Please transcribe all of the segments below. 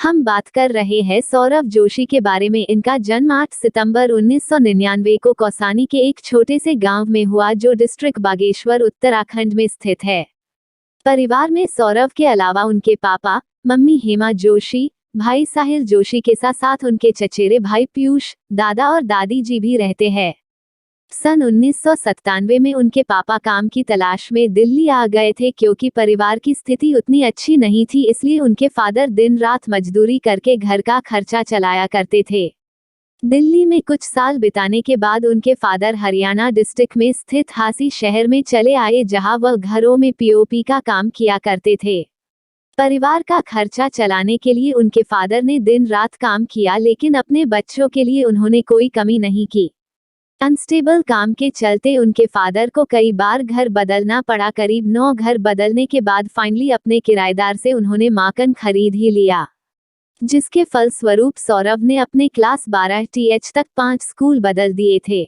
हम बात कर रहे हैं सौरव जोशी के बारे में। इनका जन्म 8 सितंबर 1999 को कौसानी के एक छोटे से गांव में हुआ, जो डिस्ट्रिक्ट बागेश्वर, उत्तराखंड में स्थित है। परिवार में सौरव के अलावा उनके पापा, मम्मी हेमा जोशी, भाई साहिल जोशी के साथ साथ उनके चचेरे भाई पीयूष, दादा और दादी जी भी रहते हैं। सन 1997 में उनके पापा काम की तलाश में दिल्ली आ गए थे, क्योंकि परिवार की स्थिति उतनी अच्छी नहीं थी, इसलिए उनके फादर दिन रात मजदूरी करके घर का खर्चा चलाया करते थे। दिल्ली में कुछ साल बिताने के बाद उनके फादर हरियाणा डिस्ट्रिक्ट में स्थित हासी शहर में चले आए, जहां वह घरों में पीओपी का काम किया करते थे। परिवार का खर्चा चलाने के लिए उनके फादर ने दिन रात काम किया, लेकिन अपने बच्चों के लिए उन्होंने कोई कमी नहीं की। अनस्टेबल काम के चलते उनके फादर को कई बार घर बदलना पड़ा। करीब 9 घर बदलने के बाद फाइनली अपने किराएदार से उन्होंने मकान खरीद ही लिया, जिसके फलस्वरूप सौरव ने अपने क्लास 12 टीएच तक 5 स्कूल बदल दिए थे।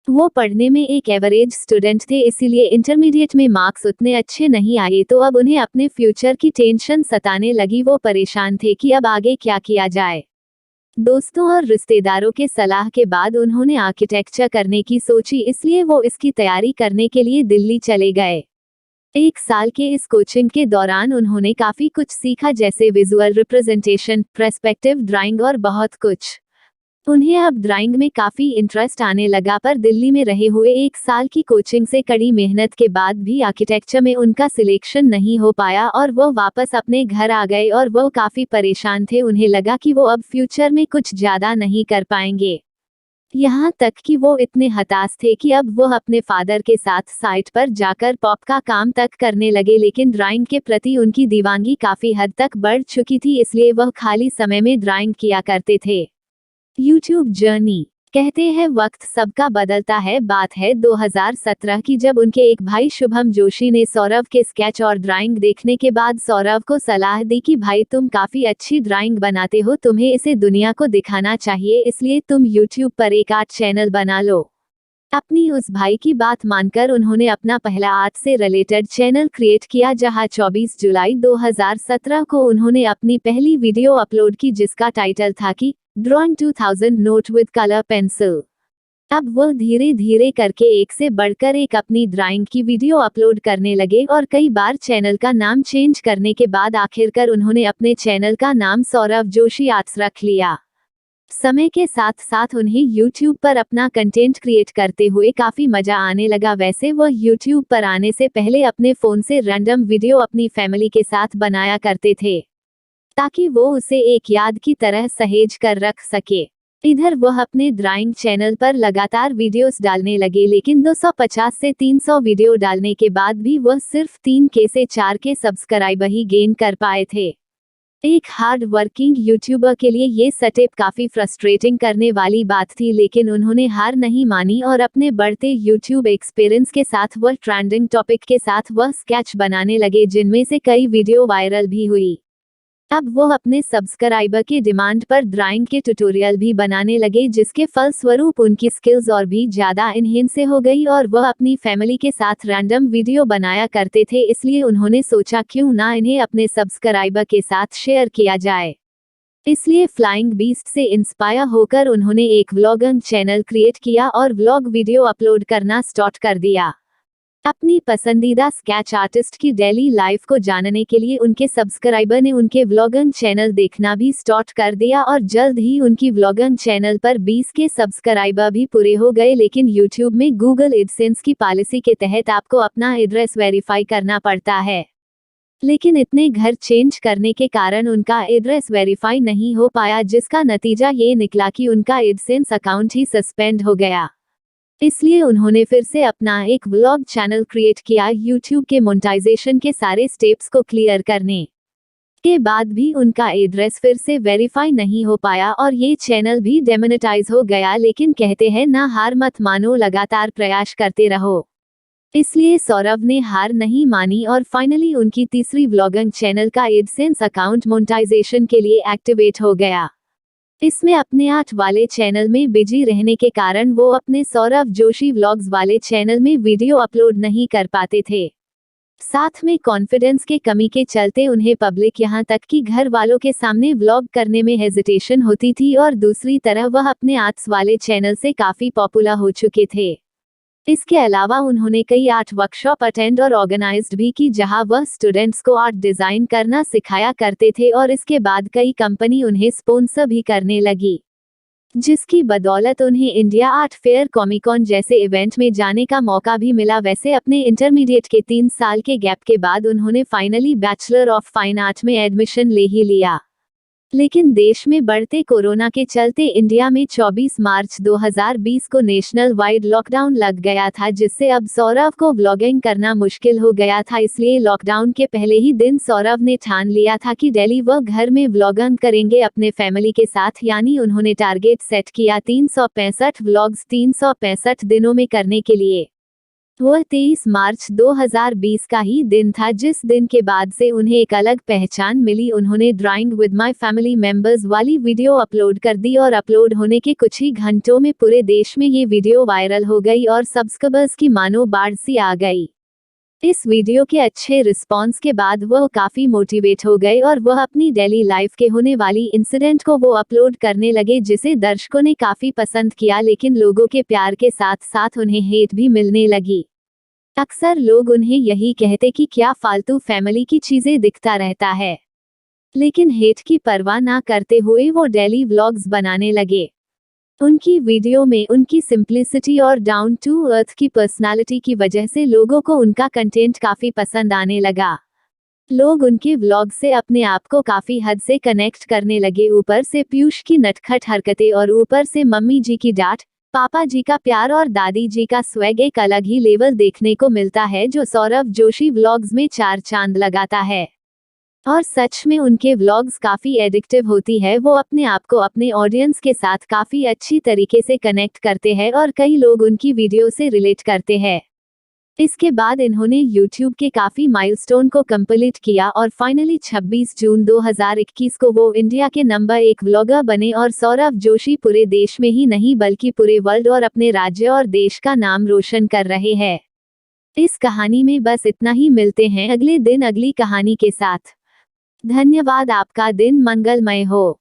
वो पढ़ने में एक एवरेज स्टूडेंट थे, इसीलिए इंटरमीडिएट में मार्क्स उतने अच्छे नहीं आए, तो अब उन्हें अपने फ्यूचर की टेंशन सताने लगी। वो परेशान थे कि अब आगे क्या किया जाए। दोस्तों और रिश्तेदारों के सलाह के बाद उन्होंने आर्किटेक्चर करने की सोची, इसलिए वो इसकी तैयारी करने के लिए दिल्ली चले गए। 1 साल के इस कोचिंग के दौरान उन्होंने काफी कुछ सीखा, जैसे विजुअल रिप्रेजेंटेशन, पर्सपेक्टिव ड्राइंग और बहुत कुछ। उन्हें अब ड्राइंग में काफी इंटरेस्ट आने लगा, पर दिल्ली में रहे हुए 1 साल की कोचिंग से कड़ी मेहनत के बाद भी आर्किटेक्चर में उनका सिलेक्शन नहीं हो पाया और वो वापस अपने घर आ गए और वो काफी परेशान थे। उन्हें लगा कि वो अब फ्यूचर में कुछ ज्यादा नहीं कर पाएंगे। यहाँ तक कि वो इतने हताश थे कि अब वो अपने फादर के साथ साइट पर जाकर पॉप का काम तक करने लगे, लेकिन ड्राइंग के प्रति उनकी दीवानगी काफी हद तक बढ़ चुकी थी, इसलिए वह खाली समय में ड्राइंग किया करते थे। YouTube journey. कहते हैं वक्त सबका बदलता है। बात है 2017 की, जब उनके एक भाई शुभम जोशी ने सौरव के स्केच और ड्राइंग देखने के बाद सौरव को सलाह दी कि भाई, तुम काफी अच्छी ड्राइंग बनाते हो, तुम्हें इसे दुनिया को दिखाना चाहिए, इसलिए तुम यूट्यूब पर एक आर्ट चैनल बना लो। अपनी उस भाई की बात मानकर उन्होंने अपना पहला आर्ट से रिलेटेड चैनल क्रिएट किया, जहां 24 जुलाई 2017 को उन्होंने अपनी पहली वीडियो अपलोड की, जिसका टाइटल था कि drawing 2000 note with colour pencil. अब वह धीरे धीरे करके एक से बढ़कर एक अपनी ड्राइंग की वीडियो अपलोड करने लगे और कई बार चैनल का नाम चेंज करने के बाद आखिरकार उन्होंने अपने चैनल का नाम सौरव जोशी आर्ट्स रख लिया। समय के साथ साथ उन्हें YouTube पर अपना कंटेंट क्रिएट करते हुए काफी मजा आने लगा। वैसे वह YouTube पर आने से पहले अपने फोन से रैंडम वीडियो अपनी फैमिली के साथ बनाया करते थे, ताकि वो उसे एक याद की तरह सहेज कर रख सके। इधर वह अपने ड्राइंग चैनल पर लगातार वीडियोस डालने लगे, लेकिन 250 से 300 वीडियो डालने के बाद भी वह सिर्फ 3 से 4 सब्सक्राइबर ही गेन कर पाए थे। एक हार्ड वर्किंग यूट्यूबर के लिए ये स्टेप काफी फ्रस्ट्रेटिंग करने वाली बात थी, लेकिन उन्होंने हार नहीं मानी और अपने बढ़ते यूट्यूब एक्सपीरियंस के साथ वह ट्रेंडिंग टॉपिक के साथ वह स्केच बनाने लगे, जिनमें से कई वीडियो वायरल भी हुई। अब वो अपने सब्सक्राइबर की डिमांड पर ड्राइंग के ट्यूटोरियल भी बनाने लगे, जिसके फलस्वरूप उनकी स्किल्स और भी ज्यादा इनहेंस हो गई और वह अपनी फैमिली के साथ रैंडम वीडियो बनाया करते थे। इसलिए उन्होंने सोचा क्यों ना इन्हें अपने सब्सक्राइबर के साथ शेयर किया जाए। इसलिए फ्लाइंग बीस्ट से इंस्पायर होकर उन्होंने एक व्लॉगिंग चैनल क्रिएट किया और व्लॉग वीडियो अपलोड करना स्टार्ट कर दिया। अपनी पसंदीदा स्केच आर्टिस्ट की डेली लाइफ को जानने के लिए उनके सब्सक्राइबर ने उनके व्लॉगिंग चैनल देखना भी स्टार्ट कर दिया और जल्द ही उनकी व्लॉगिंग चैनल पर 20 सब्सक्राइबर भी पूरे हो गए। लेकिन यूट्यूब में गूगल एडसेंस की पॉलिसी के तहत आपको अपना एड्रेस वेरीफाई करना पड़ता है, लेकिन इतने घर चेंज करने के कारण उनका एड्रेस वेरीफाई नहीं हो पाया, जिसका नतीजा ये निकला कि उनका एडसेंस अकाउंट ही सस्पेंड हो गया। इसलिए उन्होंने फिर से अपना एक व्लॉग चैनल क्रिएट किया। यूट्यूब के मोनेटाइजेशन के सारे स्टेप्स को क्लियर करने के बाद भी उनका एड्रेस फिर से वेरीफाई नहीं हो पाया और ये चैनल भी डेमोनेटाइज हो गया। लेकिन कहते हैं ना, हार मत मानो, लगातार प्रयास करते रहो। इसलिए सौरव ने हार नहीं मानी और फाइनली उनकी तीसरी व्लॉगिंग चैनल का एडसेंस अकाउंट मोनेटाइजेशन के लिए एक्टिवेट हो गया। इसमें अपने 8 वाले चैनल में बिजी रहने के कारण वो अपने सौरव जोशी व्लॉग्स वाले चैनल में वीडियो अपलोड नहीं कर पाते थे। साथ में कॉन्फिडेंस के कमी के चलते उन्हें पब्लिक यहाँ तक कि घर वालों के सामने व्लॉग करने में हेजिटेशन होती थी, और दूसरी तरफ वह अपने आर्ट्स वाले चैनल से काफी पॉपुलर हो चुके थे। इसके अलावा उन्होंने कई आर्ट वर्कशॉप अटेंड और ऑर्गेनाइज्ड भी की, जहां वह स्टूडेंट्स को आर्ट डिजाइन करना सिखाया करते थे, और इसके बाद कई कंपनी उन्हें स्पॉन्सर भी करने लगी, जिसकी बदौलत उन्हें इंडिया आर्ट फेयर, कॉमिकॉन जैसे इवेंट में जाने का मौका भी मिला। वैसे अपने इंटरमीडिएट के 3 साल के गैप के बाद उन्होंने finally bachelor of fine art में एडमिशन ले ही लिया, लेकिन देश में बढ़ते कोरोना के चलते इंडिया में 24 मार्च 2020 को नेशनल वाइड लॉकडाउन लग गया था, जिससे अब सौरव को व्लॉगिंग करना मुश्किल हो गया था। इसलिए लॉकडाउन के पहले ही दिन सौरव ने ठान लिया था कि डेली वह घर में व्लॉगिंग करेंगे अपने फैमिली के साथ, यानी उन्होंने टारगेट सेट किया 365 व्लॉग्स 365 दिनों में करने के लिए। वह 23 मार्च 2020 का ही दिन था जिस दिन के बाद से उन्हें एक अलग पहचान मिली। उन्होंने drawing with my family members वाली वीडियो अपलोड कर दी, और अपलोड होने के कुछ ही घंटों में पूरे देश में ये वीडियो वायरल हो गई और सब्सक्राइबर्स की मानो बाढ़ सी आ गई। इस वीडियो के अच्छे रिस्पॉन्स के बाद वह काफी मोटिवेट हो गए और वह अपनी डेली लाइफ के होने वाली इंसिडेंट को वो अपलोड करने लगे, जिसे दर्शकों ने काफी पसंद किया। लेकिन लोगों के प्यार के साथ साथ उन्हें हेट भी मिलने लगी। अक्सर लोग उन्हें यही कहते कि क्या फालतू फैमिली की चीजें दिखता रहता है, लेकिन हेट की परवाह ना करते हुए वो डेली व्लॉग्स बनाने लगे। उनकी वीडियो में उनकी सिंप्लिसिटी और डाउन टू अर्थ की पर्सनालिटी की वजह से लोगों को उनका कंटेंट काफी पसंद आने लगा। लोग उनके व्लॉग से अपने आप को काफी हद से कनेक्ट करने लगे। ऊपर से पीयूष की नटखट हरकतें और ऊपर से मम्मी जी की डांट, पापा जी का प्यार और दादी जी का स्वैग एक अलग ही लेवल देखने को मिलता है, जो सौरव जोशी व्लॉग्स में 4 चांद लगाता है। और सच में उनके व्लॉग्स काफी एडिक्टिव होती है। वो अपने आप को अपने ऑडियंस के साथ काफी अच्छी तरीके से कनेक्ट करते हैं और कई लोग उनकी वीडियो से रिलेट करते हैं। इसके बाद इन्होंने YouTube के काफी माइलस्टोन को कंप्लीट किया और फाइनली 26 जून 2021 को वो इंडिया के नंबर 1 व्लॉगर बने, और सौरव जोशी पूरे देश में ही नहीं बल्कि पूरे वर्ल्ड और अपने राज्य और देश का नाम रोशन कर रहे हैं। इस कहानी में बस इतना ही। मिलते हैं अगले दिन अगली कहानी के साथ। धन्यवाद। आपका दिन मंगलमय हो।